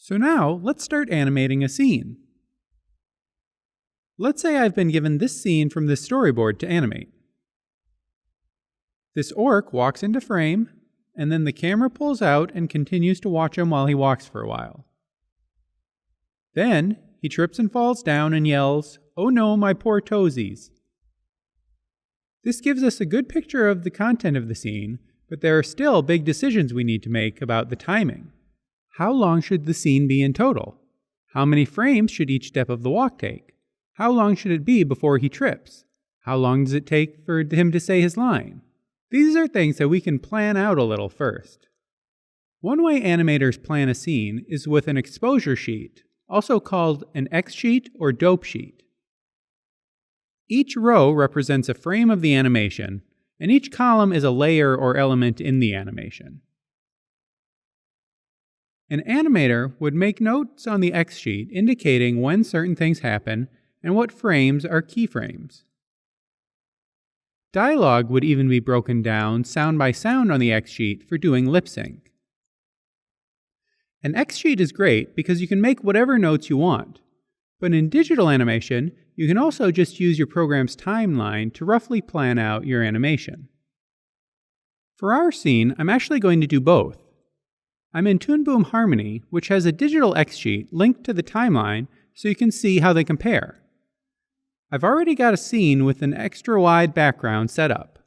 So now, let's start animating a scene. Let's say I've been given this scene from this storyboard to animate. This orc walks into frame, and then the camera pulls out and continues to watch him while he walks for a while. Then, he trips and falls down and yells, "Oh no, my poor toesies." This gives us a good picture of the content of the scene, but there are still big decisions we need to make about the timing. How long should the scene be in total? How many frames should each step of the walk take? How long should it be before he trips? How long does it take for him to say his line? These are things that we can plan out a little first. One way animators plan a scene is with an exposure sheet, also called an X sheet or dope sheet. Each row represents a frame of the animation, and each column is a layer or element in the animation. An animator would make notes on the X sheet indicating when certain things happen and what frames are keyframes. Dialogue would even be broken down sound by sound on the X sheet for doing lip sync. An X sheet is great because you can make whatever notes you want, but in digital animation, you can also just use your program's timeline to roughly plan out your animation. For our scene, I'm actually going to do both. I'm in Toon Boom Harmony, which has a digital X sheet linked to the timeline so you can see how they compare. I've already got a scene with an extra wide background set up.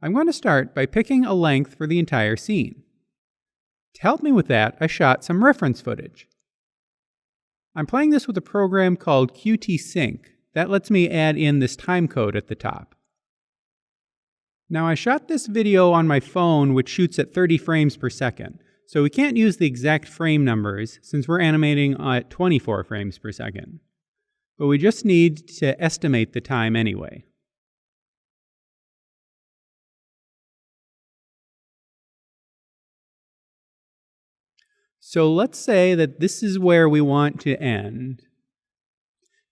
I'm going to start by picking a length for the entire scene. To help me with that, I shot some reference footage. I'm playing this with a program called Qt Sync that lets me add in this timecode at the top. Now I shot this video on my phone, which shoots at 30 frames per second, so we can't use the exact frame numbers since we're animating at 24 frames per second. But we just need to estimate the time anyway. So let's say that this is where we want to end.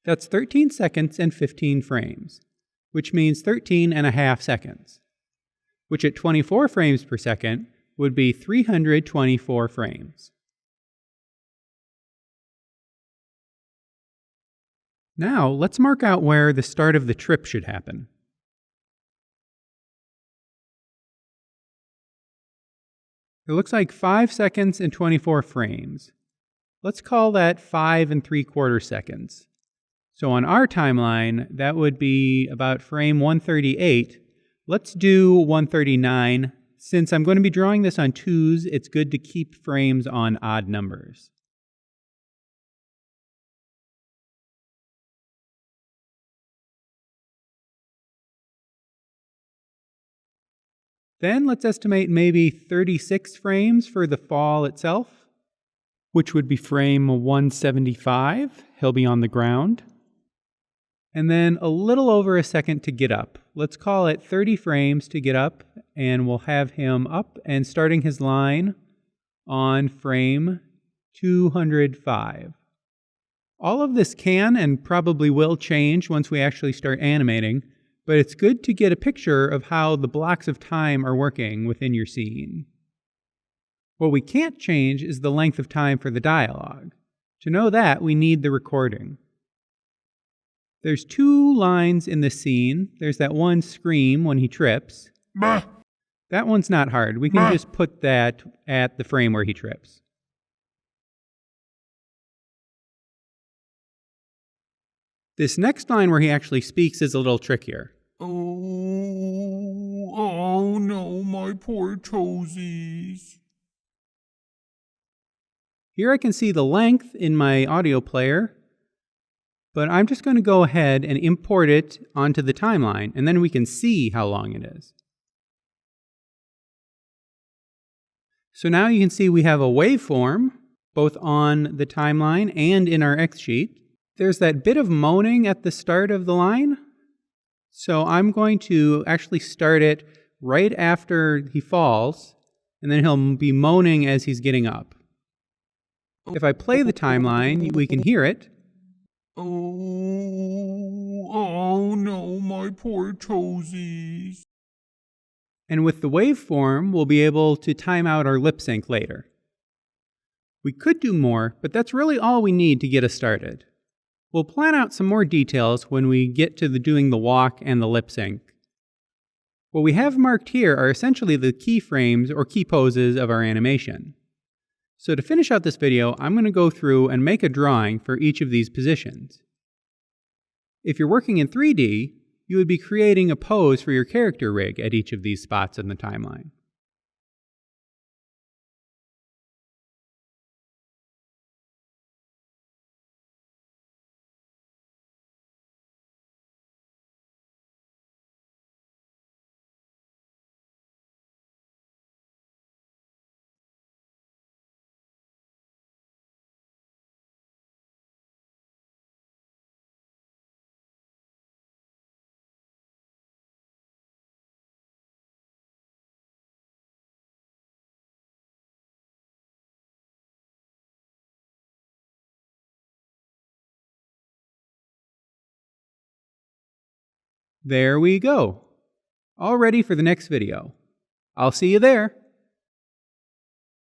That's 13 seconds and 15 frames, which means 13 and a half seconds, which at 24 frames per second would be 324 frames. Now, let's mark out where the start of the trip should happen. It looks like 5 seconds and 24 frames. Let's call that 5 3/4 seconds. So on our timeline, that would be about frame 138. Let's do 139. Since I'm going to be drawing this on 2s, it's good to keep frames on odd numbers. Then let's estimate maybe 36 frames for the fall itself, which would be frame 175. He'll be on the ground. And then a little over a second to get up. Let's call it 30 frames to get up, and we'll have him up and starting his line on frame 205. All of this can and probably will change once we actually start animating, but it's good to get a picture of how the blocks of time are working within your scene. What we can't change is the length of time for the dialogue. To know that, we need the recording. There's 2 lines in the scene. There's that one scream when he trips. Bah. That one's not hard. We can just put that at the frame where he trips. This next line where he actually speaks is a little trickier. Oh no, my poor toesies. Here I can see the length in my audio player, but I'm just going to go ahead and import it onto the timeline, and then we can see how long it is. So now you can see we have a waveform, both on the timeline and in our X sheet. There's that bit of moaning at the start of the line. So I'm going to actually start it right after he falls, and then he'll be moaning as he's getting up. If I play the timeline, we can hear it. Oh no, my poor toesies. And with the waveform, we'll be able to time out our lip sync later. We could do more, but that's really all we need to get us started. We'll plan out some more details when we get to doing the walk and the lip sync. What we have marked here are essentially the keyframes or key poses of our animation. So to finish out this video, I'm going to go through and make a drawing for each of these positions. If you're working in 3D, you would be creating a pose for your character rig at each of these spots in the timeline. There we go. All ready for the next video. I'll see you there.